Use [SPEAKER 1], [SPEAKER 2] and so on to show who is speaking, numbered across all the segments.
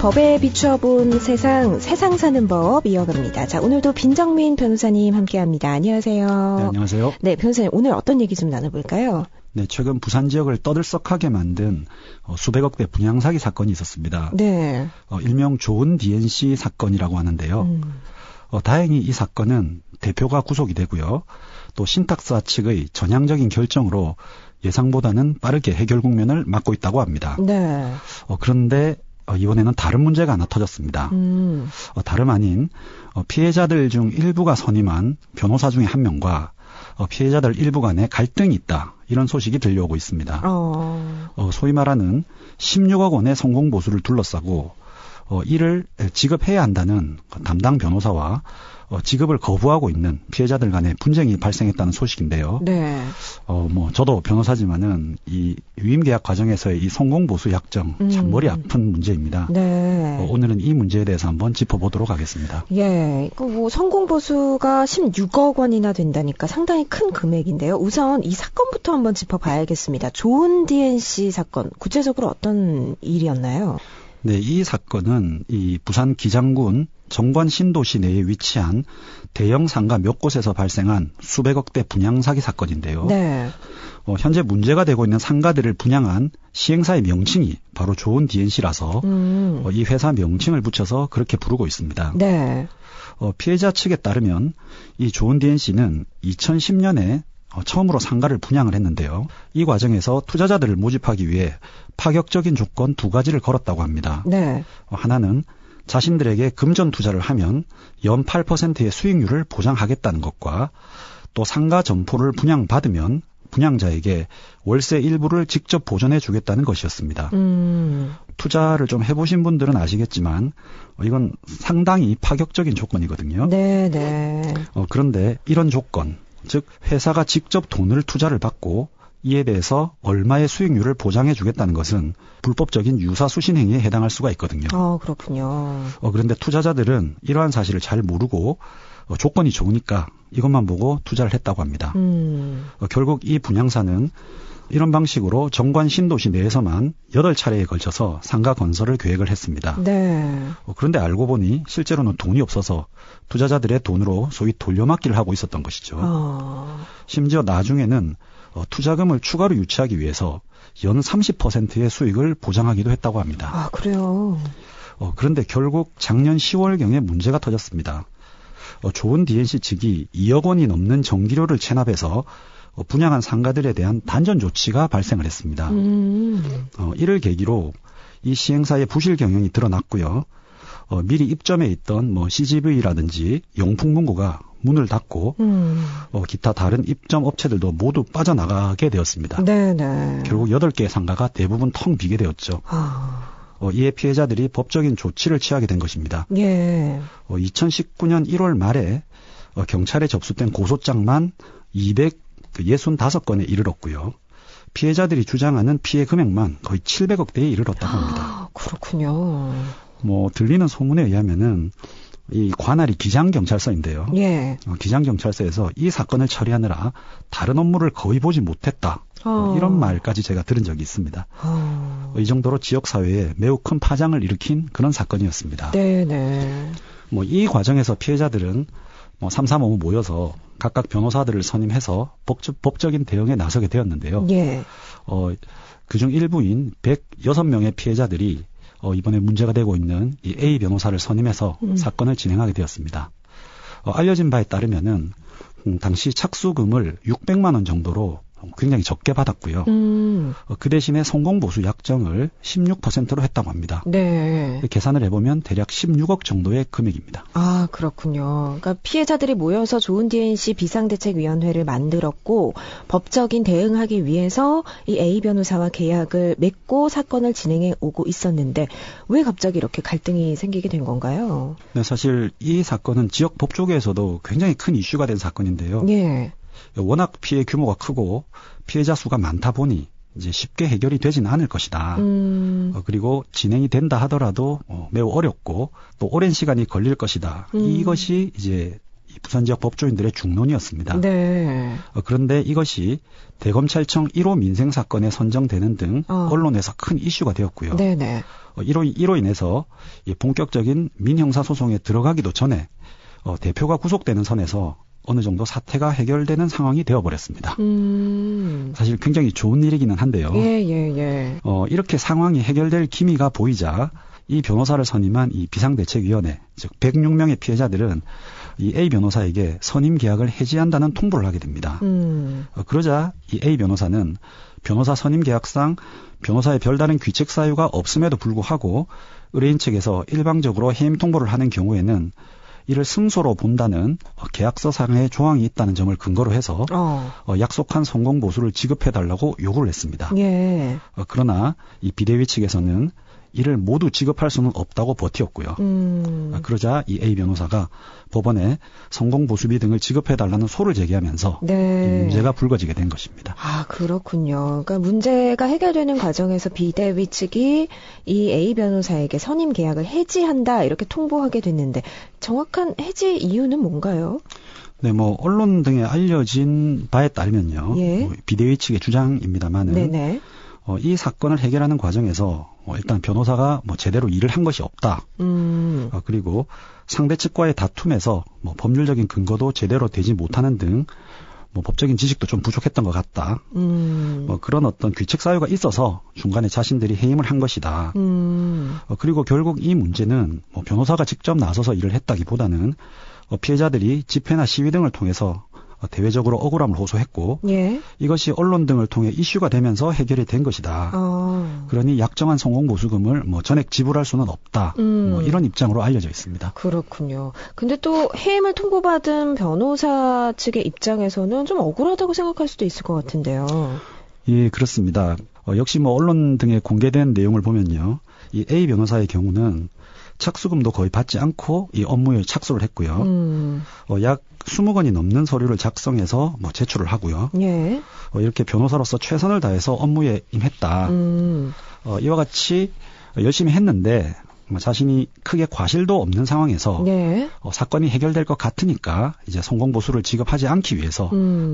[SPEAKER 1] 법에 비추어본 세상 사는 법 이어갑니다. 자, 오늘도 빈정민 변호사님 함께합니다. 안녕하세요.
[SPEAKER 2] 네, 안녕하세요.
[SPEAKER 1] 네, 변호사님 오늘 어떤 얘기 좀 나눠볼까요?
[SPEAKER 2] 네, 최근 부산 지역을 떠들썩하게 만든 수백억대 분양 사기 사건이 있었습니다.
[SPEAKER 1] 네.
[SPEAKER 2] 일명 좋은 DNC 사건이라고 하는데요. 다행히 이 사건은 대표가 구속이 되고요. 또 신탁사 측의 전향적인 결정으로 예상보다는 빠르게 해결 국면을 맞고 있다고 합니다.
[SPEAKER 1] 네.
[SPEAKER 2] 그런데 이번에는 다른 문제가 하나 터졌습니다. 다름 아닌 피해자들 중 일부가 선임한 변호사 중에 한 명과 피해자들 일부 간에 갈등이 있다. 이런 소식이 들려오고 있습니다. 소위 말하는 16억 원의 성공보수를 둘러싸고 이를 지급해야 한다는 담당 변호사와 지급을 거부하고 있는 피해자들 간의 분쟁이 발생했다는 소식인데요.
[SPEAKER 1] 네.
[SPEAKER 2] 저도 변호사지만은 이 유임계약 과정에서의 이 성공보수 약정 참 머리 아픈 문제입니다.
[SPEAKER 1] 네.
[SPEAKER 2] 오늘은 이 문제에 대해서 한번 짚어보도록 하겠습니다.
[SPEAKER 1] 예. 성공보수가 16억 원이나 된다니까 상당히 큰 금액인데요. 우선 이 사건부터 한번 짚어봐야겠습니다. 좋은 DNC 사건, 구체적으로 어떤 일이었나요?
[SPEAKER 2] 네, 이 사건은 이 부산 기장군 정관 신도시 내에 위치한 대형 상가 몇 곳에서 발생한 수백억대 분양 사기 사건인데요.
[SPEAKER 1] 네.
[SPEAKER 2] 현재 문제가 되고 있는 상가들을 분양한 시행사의 명칭이 바로 좋은 DNC라서 이 회사 명칭을 붙여서 그렇게 부르고 있습니다.
[SPEAKER 1] 네.
[SPEAKER 2] 피해자 측에 따르면 이 좋은 DNC는 2010년에 처음으로 상가를 분양을 했는데요. 이 과정에서 투자자들을 모집하기 위해 파격적인 조건 두 가지를 걸었다고 합니다.
[SPEAKER 1] 네.
[SPEAKER 2] 하나는 자신들에게 금전 투자를 하면 연 8%의 수익률을 보장하겠다는 것과 또 상가 점포를 분양받으면 분양자에게 월세 일부를 직접 보전해 주겠다는 것이었습니다. 투자를 좀 해보신 분들은 아시겠지만 이건 상당히 파격적인 조건이거든요.
[SPEAKER 1] 네, 네.
[SPEAKER 2] 그런데 이런 조건, 즉 회사가 직접 돈을 투자를 받고 이에 대해서 얼마의 수익률을 보장해 주겠다는 것은 불법적인 유사수신 행위에 해당할 수가 있거든요.
[SPEAKER 1] 그렇군요.
[SPEAKER 2] 그런데 투자자들은 이러한 사실을 잘 모르고 조건이 좋으니까 이것만 보고 투자를 했다고 합니다. 결국 이 분양사는 이런 방식으로 정관 신도시 내에서만 8차례에 걸쳐서 상가 건설을 계획을 했습니다.
[SPEAKER 1] 네.
[SPEAKER 2] 그런데 알고 보니 실제로는 돈이 없어서 투자자들의 돈으로 소위 돌려막기를 하고 있었던 것이죠. 심지어 나중에는 투자금을 추가로 유치하기 위해서 연 30%의 수익을 보장하기도 했다고 합니다.
[SPEAKER 1] 그래요?
[SPEAKER 2] 그런데 결국 작년 10월경에 문제가 터졌습니다. 좋은 DNC 측이 2억 원이 넘는 전기료를 체납해서 분양한 상가들에 대한 단전 조치가 발생을 했습니다. 이를 계기로 이 시행사의 부실 경영이 드러났고요. 미리 입점해 있던 CGV라든지 용풍문고가 문을 닫고 기타 다른 입점 업체들도 모두 빠져나가게 되었습니다.
[SPEAKER 1] 네네.
[SPEAKER 2] 결국 8개의 상가가 대부분 텅 비게 되었죠. 이에 피해자들이 법적인 조치를 취하게 된 것입니다.
[SPEAKER 1] 예.
[SPEAKER 2] 2019년 1월 말에 경찰에 접수된 고소장만 265건에 이르렀고요. 피해자들이 주장하는 피해 금액만 거의 700억대에 이르렀다고 합니다.
[SPEAKER 1] 그렇군요.
[SPEAKER 2] 들리는 소문에 의하면은 이 관할이 기장경찰서인데요.
[SPEAKER 1] 예.
[SPEAKER 2] 기장경찰서에서 이 사건을 처리하느라 다른 업무를 거의 보지 못했다. 이런 말까지 제가 들은 적이 있습니다. 이 정도로 지역사회에 매우 큰 파장을 일으킨 그런 사건이었습니다.
[SPEAKER 1] 네네.
[SPEAKER 2] 이 과정에서 피해자들은 335 모여서 각각 변호사들을 선임해서 법적인 대응에 나서게 되었는데요.
[SPEAKER 1] 예.
[SPEAKER 2] 그중 일부인 106명의 피해자들이 이번에 문제가 되고 있는 이 A 변호사를 선임해서 사건을 진행하게 되었습니다. 알려진 바에 따르면은 당시 착수금을 600만 원 정도로 굉장히 적게 받았고요. 그 대신에 성공보수 약정을 16%로 했다고 합니다.
[SPEAKER 1] 네.
[SPEAKER 2] 계산을 해보면 대략 16억 정도의 금액입니다.
[SPEAKER 1] 그렇군요. 그러니까 피해자들이 모여서 좋은 DNC 비상대책위원회를 만들었고 법적인 대응하기 위해서 이 A 변호사와 계약을 맺고 사건을 진행해 오고 있었는데 왜 갑자기 이렇게 갈등이 생기게 된 건가요?
[SPEAKER 2] 네, 사실 이 사건은 지역 법조계에서도 굉장히 큰 이슈가 된 사건인데요.
[SPEAKER 1] 예.
[SPEAKER 2] 워낙 피해 규모가 크고 피해자 수가 많다 보니 이제 쉽게 해결이 되지는 않을 것이다. 그리고 진행이 된다 하더라도 매우 어렵고 또 오랜 시간이 걸릴 것이다. 이것이 이제 부산 지역 법조인들의 중론이었습니다.
[SPEAKER 1] 네.
[SPEAKER 2] 그런데 이것이 대검찰청 1호 민생 사건에 선정되는 등 언론에서 큰 이슈가 되었고요.
[SPEAKER 1] 네네.
[SPEAKER 2] 이로 인해서 본격적인 민형사 소송에 들어가기도 전에 대표가 구속되는 선에서 어느 정도 사태가 해결되는 상황이 되어버렸습니다. 사실 굉장히 좋은 일이기는 한데요.
[SPEAKER 1] 예.
[SPEAKER 2] 이렇게 상황이 해결될 기미가 보이자 이 변호사를 선임한 이 비상대책위원회, 즉 106명의 피해자들은 이 A 변호사에게 선임 계약을 해지한다는 통보를 하게 됩니다. 그러자 이 A 변호사는 변호사 선임 계약상 변호사의 별다른 귀책 사유가 없음에도 불구하고 의뢰인 측에서 일방적으로 해임 통보를 하는 경우에는 이를 승소로 본다는 계약서상의 조항이 있다는 점을 근거로 해서 약속한 성공 보수를 지급해달라고 요구를 했습니다.
[SPEAKER 1] 예.
[SPEAKER 2] 그러나 이 비대위 측에서는 이를 모두 지급할 수는 없다고 버티었고요. 그러자 이 A 변호사가 법원에 성공보수비 등을 지급해달라는 소를 제기하면서 이 문제가 불거지게 된 것입니다.
[SPEAKER 1] 아, 그렇군요. 그러니까 문제가 해결되는 과정에서 비대위 측이 이 A 변호사에게 선임 계약을 해지한다 이렇게 통보하게 됐는데 정확한 해지 이유는 뭔가요?
[SPEAKER 2] 네, 언론 등에 알려진 바에 따르면요.
[SPEAKER 1] 예.
[SPEAKER 2] 비대위 측의 주장입니다만은
[SPEAKER 1] 네네.
[SPEAKER 2] 이 사건을 해결하는 과정에서 일단 변호사가 제대로 일을 한 것이 없다. 그리고 상대 측과의 다툼에서 법률적인 근거도 제대로 되지 못하는 등 법적인 지식도 좀 부족했던 것 같다. 그런 어떤 귀책 사유가 있어서 중간에 자신들이 해임을 한 것이다. 그리고 결국 이 문제는 변호사가 직접 나서서 일을 했다기보다는 피해자들이 집회나 시위 등을 통해서 대외적으로 억울함을 호소했고
[SPEAKER 1] 예.
[SPEAKER 2] 이것이 언론 등을 통해 이슈가 되면서 해결이 된 것이다. 그러니 약정한 성공보수금을 전액 지불할 수는 없다. 이런 입장으로 알려져 있습니다.
[SPEAKER 1] 그렇군요. 근데 또 해임을 통보받은 변호사 측의 입장에서는 좀 억울하다고 생각할 수도 있을 것 같은데요.
[SPEAKER 2] 예, 그렇습니다. 역시 언론 등에 공개된 내용을 보면요. 이 A 변호사의 경우는 착수금도 거의 받지 않고 이 업무에 착수를 했고요. 약 20건이 넘는 서류를 작성해서 제출을 하고요.
[SPEAKER 1] 예.
[SPEAKER 2] 이렇게 변호사로서 최선을 다해서 업무에 임했다. 이와 같이 열심히 했는데 자신이 크게 과실도 없는 상황에서
[SPEAKER 1] 네.
[SPEAKER 2] 사건이 해결될 것 같으니까 이제 성공보수를 지급하지 않기 위해서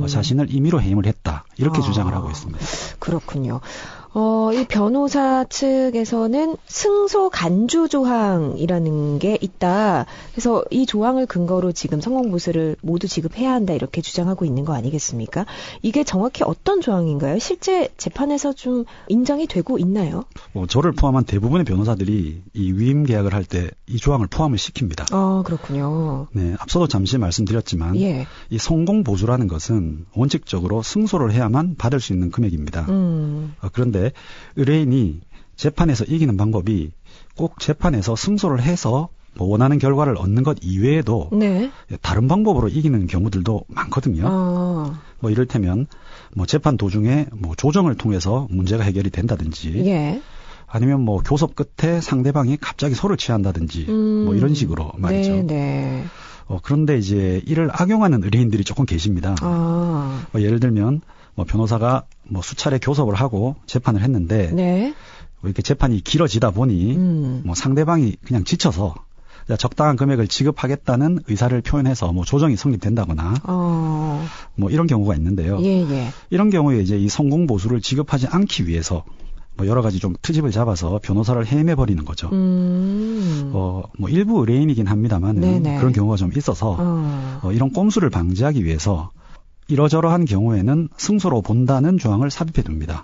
[SPEAKER 2] 자신을 임의로 해임을 했다. 이렇게 주장을 하고 있습니다.
[SPEAKER 1] 그렇군요. 이 변호사 측에서는 승소 간주 조항이라는 게 있다. 그래서 이 조항을 근거로 지금 성공보수를 모두 지급해야 한다 이렇게 주장하고 있는 거 아니겠습니까? 이게 정확히 어떤 조항인가요? 실제 재판에서 좀 인정이 되고 있나요?
[SPEAKER 2] 저를 포함한 대부분의 변호사들이 이 위임 계약을 할 때 이 조항을 포함을 시킵니다.
[SPEAKER 1] 그렇군요.
[SPEAKER 2] 네, 앞서도 잠시 말씀드렸지만
[SPEAKER 1] 예.
[SPEAKER 2] 이 성공보수라는 것은 원칙적으로 승소를 해야만 받을 수 있는 금액입니다. 그런데 의뢰인이 재판에서 이기는 방법이 꼭 재판에서 승소를 해서 원하는 결과를 얻는 것 이외에도
[SPEAKER 1] 네.
[SPEAKER 2] 다른 방법으로 이기는 경우들도 많거든요. 이를테면 재판 도중에 조정을 통해서 문제가 해결이 된다든지
[SPEAKER 1] 예.
[SPEAKER 2] 아니면 교섭 끝에 상대방이 갑자기 소를 취한다든지 이런 식으로 말이죠.
[SPEAKER 1] 네.
[SPEAKER 2] 그런데 이제 이를 악용하는 의뢰인들이 조금 계십니다. 예를 들면 변호사가 수차례 교섭을 하고 재판을 했는데
[SPEAKER 1] 네.
[SPEAKER 2] 이렇게 재판이 길어지다 보니 상대방이 그냥 지쳐서 적당한 금액을 지급하겠다는 의사를 표현해서 조정이 성립된다거나 이런 경우가 있는데요.
[SPEAKER 1] 예.
[SPEAKER 2] 이런 경우에 이제 이 성공보수를 지급하지 않기 위해서 여러 가지 좀 트집을 잡아서 변호사를 해임해 버리는 거죠. 일부 의뢰인이긴 합니다만 그런 경우가 좀 있어서 이런 꼼수를 방지하기 위해서 이러저러한 경우에는 승소로 본다는 조항을 삽입해 둡니다.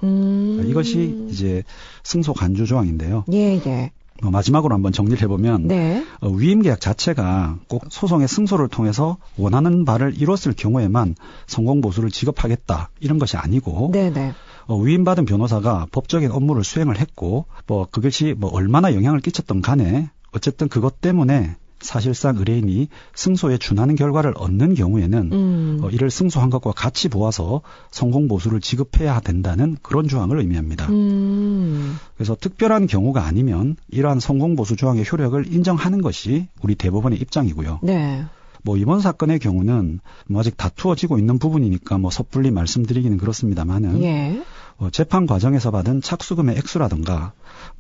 [SPEAKER 2] 이것이 이제 승소 간주 조항인데요.
[SPEAKER 1] 예.
[SPEAKER 2] 마지막으로 한번 정리를 해보면
[SPEAKER 1] 네.
[SPEAKER 2] 위임 계약 자체가 꼭 소송의 승소를 통해서 원하는 바를 이뤘을 경우에만 성공보수를 지급하겠다 이런 것이 아니고
[SPEAKER 1] 네네.
[SPEAKER 2] 위임받은 변호사가 법적인 업무를 수행을 했고 그것이 얼마나 영향을 끼쳤던 간에 어쨌든 그것 때문에 사실상 의뢰인이 승소에 준하는 결과를 얻는 경우에는 이를 승소한 것과 같이 보아서 성공보수를 지급해야 된다는 그런 조항을 의미합니다. 그래서 특별한 경우가 아니면 이러한 성공보수 조항의 효력을 인정하는 것이 우리 대법원의 입장이고요.
[SPEAKER 1] 네.
[SPEAKER 2] 이번 사건의 경우는 아직 다투어지고 있는 부분이니까 섭불리 말씀드리기는 그렇습니다만은
[SPEAKER 1] 예.
[SPEAKER 2] 재판 과정에서 받은 착수금의 액수라든가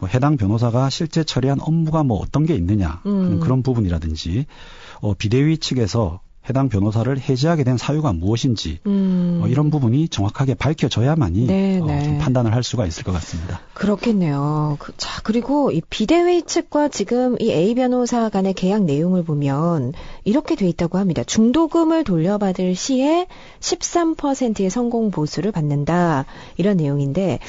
[SPEAKER 2] 해당 변호사가 실제 처리한 업무가 어떤 게 있느냐 하는 그런 부분이라든지 비대위 측에서 해당 변호사를 해지하게 된 사유가 무엇인지 이런 부분이 정확하게 밝혀져야만이 좀 판단을 할 수가 있을 것 같습니다.
[SPEAKER 1] 그렇겠네요. 자, 그리고 이 비대위 측과 지금 이 A 변호사 간의 계약 내용을 보면 이렇게 돼 있다고 합니다. 중도금을 돌려받을 시에 13%의 성공 보수를 받는다. 이런 내용인데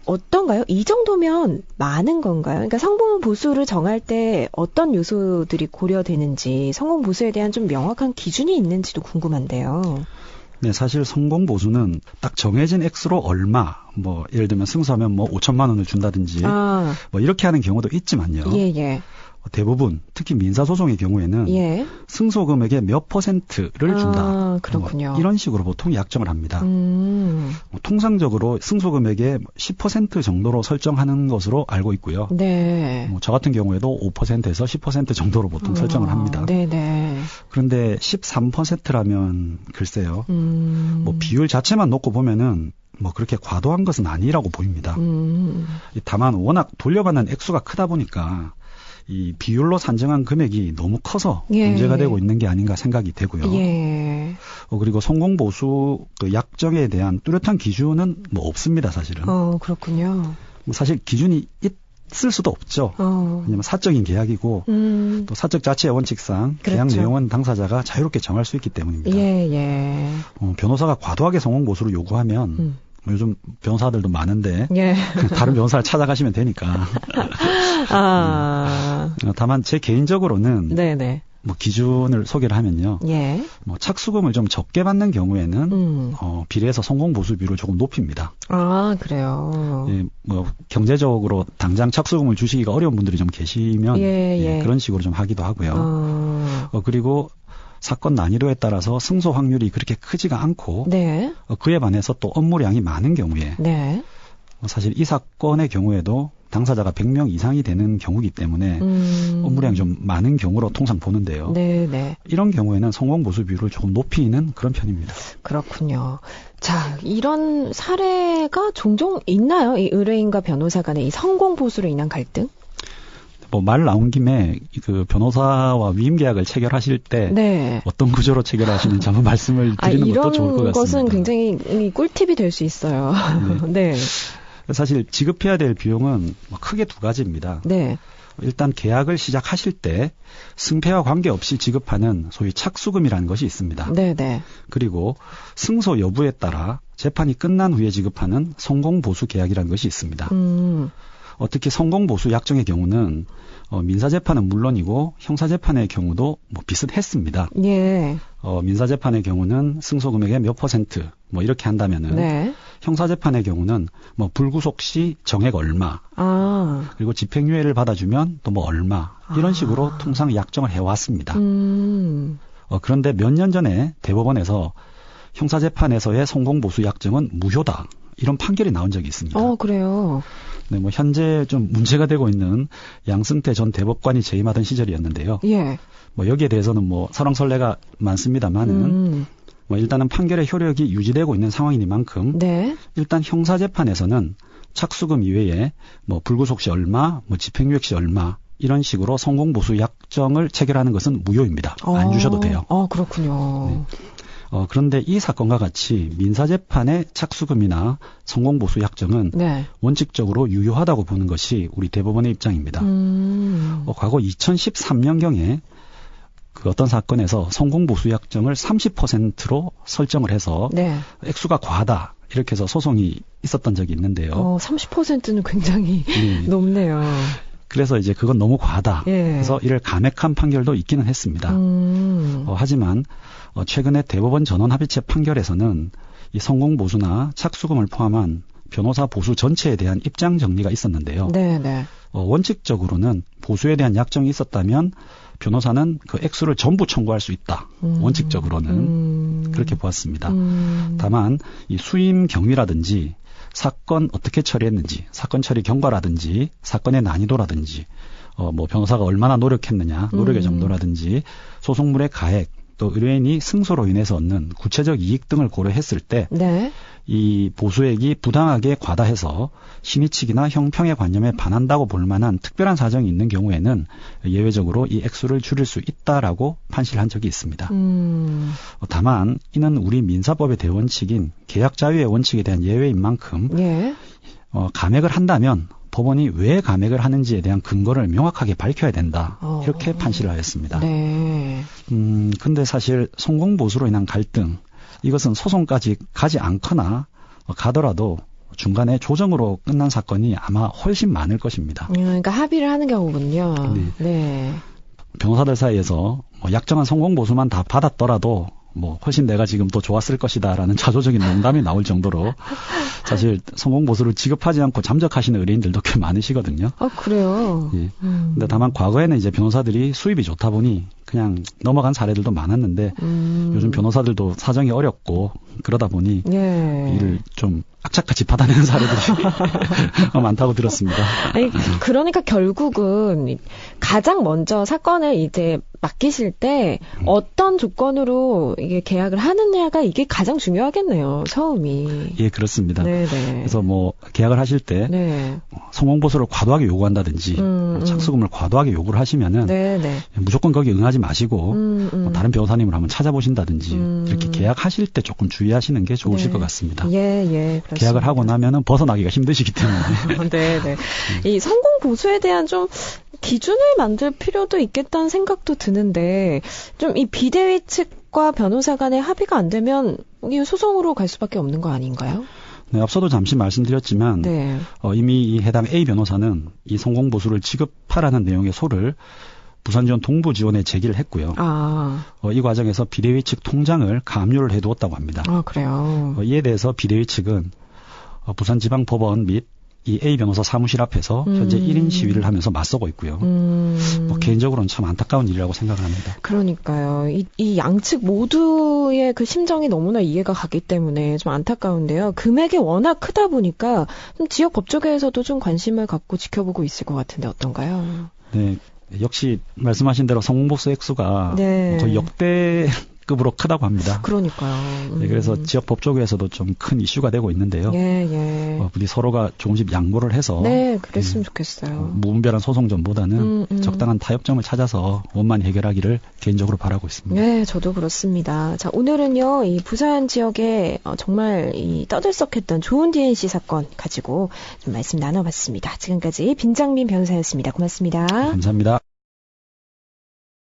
[SPEAKER 1] 어떤가요? 이 정도면 많은 건가요? 그러니까 성공 보수를 정할 때 어떤 요소들이 고려되는지, 성공 보수에 대한 좀 명확한 기준이 있는지도 궁금한데요.
[SPEAKER 2] 네, 사실 성공 보수는 딱 정해진 액수로 얼마, 뭐 예를 들면 승소하면 뭐 5천만 원을 준다든지 뭐 이렇게 하는 경우도 있지만요.
[SPEAKER 1] 예.
[SPEAKER 2] 대부분 특히 민사소송의 경우에는 승소 금액의 몇 %를 준다.
[SPEAKER 1] 그렇군요.
[SPEAKER 2] 뭐 이런 식으로 보통 약정을 합니다. 통상적으로 승소 금액의 10% 정도로 설정하는 것으로 알고 있고요.
[SPEAKER 1] 네.
[SPEAKER 2] 저 같은 경우에도 5%에서 10% 정도로 보통 설정을 합니다.
[SPEAKER 1] 네네.
[SPEAKER 2] 그런데 13%라면 글쎄요. 뭐 비율 자체만 놓고 보면은 뭐 그렇게 과도한 것은 아니라고 보입니다. 다만 워낙 돌려받는 액수가 크다 보니까 이 비율로 산정한 금액이 너무 커서 문제가 되고 있는 게 아닌가 생각이 되고요. 그리고 성공보수 그 약정에 대한 뚜렷한 기준은 뭐 없습니다, 사실은.
[SPEAKER 1] 그렇군요.
[SPEAKER 2] 사실 기준이 있을 수도 없죠. 왜냐하면 사적인 계약이고 또 사적 자체의 원칙상 계약 내용은 당사자가 자유롭게 정할 수 있기 때문입니다. 변호사가 과도하게 성공보수를 요구하면 요즘 변호사들도 많은데 다른 변호사를 찾아가시면 되니까. 다만 제 개인적으로는 뭐 기준을 소개를 하면요. 뭐 착수금을 좀 적게 받는 경우에는 비례해서 성공 보수 비율을 조금 높입니다.
[SPEAKER 1] 그래요.
[SPEAKER 2] 뭐 경제적으로 당장 착수금을 주시기가 어려운 분들이 좀 계시면 그런 식으로 좀 하기도 하고요. 그리고 사건 난이도에 따라서 승소 확률이 그렇게 크지가 않고 그에 반해서 또 업무량이 많은 경우에 사실 이 사건의 경우에도 당사자가 100명 이상이 되는 경우이기 때문에 업무량이 좀 많은 경우로 통상 보는데요. 이런 경우에는 성공 보수 비율을 조금 높이는 그런 편입니다.
[SPEAKER 1] 그렇군요. 자, 이런 사례가 종종 있나요? 이 의뢰인과 변호사 간의 이 성공 보수로 인한 갈등?
[SPEAKER 2] 뭐 말 나온 김에 그 변호사와 위임 계약을 체결하실 때 어떤 구조로 체결하시는지 한번 말씀을 드리는 것도 좋을 것 같습니다.
[SPEAKER 1] 이런 것은 굉장히 꿀팁이 될 수 있어요.
[SPEAKER 2] 사실 지급해야 될 비용은 크게 두 가지입니다. 일단 계약을 시작하실 때 승패와 관계없이 지급하는 소위 착수금이라는 것이 있습니다. 그리고 승소 여부에 따라 재판이 끝난 후에 지급하는 성공보수 계약이라는 것이 있습니다. 특히 성공보수 약정의 경우는 민사재판은 물론이고 형사재판의 경우도 뭐 비슷했습니다. 민사재판의 경우는 승소금액의 몇 %, 뭐 이렇게 한다면은 형사재판의 경우는 뭐 불구속 시 정액 얼마, 그리고 집행유예를 받아주면 또 뭐 얼마 이런 식으로 통상 약정을 해왔습니다. 그런데 몇 년 전에 대법원에서 형사재판에서의 성공보수 약정은 무효다. 이런 판결이 나온 적이 있습니다.
[SPEAKER 1] 그래요.
[SPEAKER 2] 네, 뭐 현재 좀 문제가 되고 있는 양승태 전 대법관이 재임하던 시절이었는데요. 뭐 여기에 대해서는 뭐 설왕설래가 많습니다만은 뭐 일단은 판결의 효력이 유지되고 있는 상황이니만큼 일단 형사재판에서는 착수금 이외에 뭐 불구속 시 얼마, 뭐 집행유예 시 얼마 이런 식으로 성공보수 약정을 체결하는 것은 무효입니다. 안 주셔도 돼요.
[SPEAKER 1] 그렇군요.
[SPEAKER 2] 그런데 이 사건과 같이 민사재판의 착수금이나 성공보수 약정은 원칙적으로 유효하다고 보는 것이 우리 대법원의 입장입니다. 과거 2013년경에 그 어떤 사건에서 성공보수 약정을 30%로 설정을 해서 액수가 과하다 이렇게 해서 소송이 있었던 적이 있는데요.
[SPEAKER 1] 30%는 굉장히 높네요.
[SPEAKER 2] 그래서 이제 그건 너무 과하다. 그래서 이를 감액한 판결도 있기는 했습니다. 하지만 최근에 대법원 전원합의체 판결에서는 이 성공보수나 착수금을 포함한 변호사 보수 전체에 대한 입장 정리가 있었는데요. 원칙적으로는 보수에 대한 약정이 있었다면 변호사는 그 액수를 전부 청구할 수 있다. 원칙적으로는 그렇게 보았습니다. 다만 이 수임 경위라든지 사건 어떻게 처리했는지, 사건 처리 경과라든지, 사건의 난이도라든지, 뭐 변호사가 얼마나 노력했느냐, 노력의 정도라든지, 소송물의 가액, 또 의뢰인이 승소로 인해서 얻는 구체적 이익 등을 고려했을 때 이 보수액이 부당하게 과다해서 신의칙이나 형평의 관념에 반한다고 볼 만한 특별한 사정이 있는 경우에는 예외적으로 이 액수를 줄일 수 있다라고 판시를 한 적이 있습니다. 다만 이는 우리 민사법의 대원칙인 계약 자유의 원칙에 대한 예외인 만큼
[SPEAKER 1] 예.
[SPEAKER 2] 감액을 한다면 법원이 왜 감액을 하는지에 대한 근거를 명확하게 밝혀야 된다. 이렇게 판시를 하였습니다.
[SPEAKER 1] 네.
[SPEAKER 2] 근데 사실 성공보수로 인한 갈등, 이것은 소송까지 가지 않거나 가더라도 중간에 조정으로 끝난 사건이 아마 훨씬 많을 것입니다.
[SPEAKER 1] 그러니까 합의를 하는 경우군요.
[SPEAKER 2] 네.
[SPEAKER 1] 네.
[SPEAKER 2] 변호사들 사이에서 약정한 성공보수만 다 받았더라도 훨씬 내가 지금 더 좋았을 것이다라는 자조적인 농담이 나올 정도로 사실 성공보수를 지급하지 않고 잠적하시는 의뢰인들도 꽤 많으시거든요.
[SPEAKER 1] 그래요?
[SPEAKER 2] 예. 근데 다만 과거에는 이제 변호사들이 수입이 좋다 보니 그냥 넘어간 사례들도 많았는데 요즘 변호사들도 사정이 어렵고 그러다 보니
[SPEAKER 1] 예.
[SPEAKER 2] 이를 좀 악착같이 받아내는 사례들이 많다고 들었습니다.
[SPEAKER 1] 아니, 그러니까 결국은 가장 먼저 사건을 이제 맡기실 때 어떤 조건으로 이게 계약을 하느냐가 이게 가장 중요하겠네요. 처음이.
[SPEAKER 2] 예, 그렇습니다.
[SPEAKER 1] 네네.
[SPEAKER 2] 그래서 계약을 하실 때
[SPEAKER 1] 네.
[SPEAKER 2] 성공보수를 과도하게 요구한다든지 착수금을 과도하게 요구를 하시면은
[SPEAKER 1] 네네.
[SPEAKER 2] 무조건 거기 응하지 마시고 다른 변호사님을 한번 찾아보신다든지 이렇게 계약하실 때 조금 주의하시는 게 좋으실 것 같습니다.
[SPEAKER 1] 예, 그렇습니다.
[SPEAKER 2] 계약을 하고 나면은 벗어나기가 힘드시기 때문에.
[SPEAKER 1] 네네. 이 성공보수에 대한 좀 기준을 만들 필요도 있겠다는 생각도 드는데 좀 이 비대위 측과 변호사 간의 합의가 안 되면 이게 소송으로 갈 수밖에 없는 거 아닌가요?
[SPEAKER 2] 네, 앞서도 잠시 말씀드렸지만
[SPEAKER 1] 네.
[SPEAKER 2] 이미 이 해당 A 변호사는 이 성공보수를 지급하라는 내용의 소를 부산지원 동부지원에 제기를 했고요. 이 과정에서 비대위 측 통장을 가압류를 해두었다고 합니다.
[SPEAKER 1] 그래요?
[SPEAKER 2] 이에 대해서 비대위 측은 부산지방법원 및 이 A 변호사 사무실 앞에서 현재 1인 시위를 하면서 맞서고 있고요. 개인적으로는 참 안타까운 일이라고 생각을 합니다.
[SPEAKER 1] 그러니까요. 이 양측 모두의 그 심정이 너무나 이해가 가기 때문에 좀 안타까운데요. 금액이 워낙 크다 보니까 좀 지역 법조계에서도 좀 관심을 갖고 지켜보고 있을 것 같은데 어떤가요?
[SPEAKER 2] 네. 역시 말씀하신 대로 성공보수 액수가
[SPEAKER 1] 네.
[SPEAKER 2] 거의 역대급으로 크다고 합니다.
[SPEAKER 1] 그러니까요.
[SPEAKER 2] 네, 그래서 지역 법조계에서도 좀 큰 이슈가 되고 있는데요.
[SPEAKER 1] 예.
[SPEAKER 2] 우리 서로가 조금씩 양보를 해서
[SPEAKER 1] 네, 그랬으면 좋겠어요.
[SPEAKER 2] 무분별한 소송전보다는 적당한 타협점을 찾아서 원만히 해결하기를 개인적으로 바라고 있습니다.
[SPEAKER 1] 네, 저도 그렇습니다. 자, 오늘은요, 이 부산 지역에 정말 이 떠들썩했던 좋은 DNC 사건 가지고 좀 말씀 나눠봤습니다. 지금까지 빈장민 변호사였습니다. 고맙습니다.
[SPEAKER 2] 감사합니다.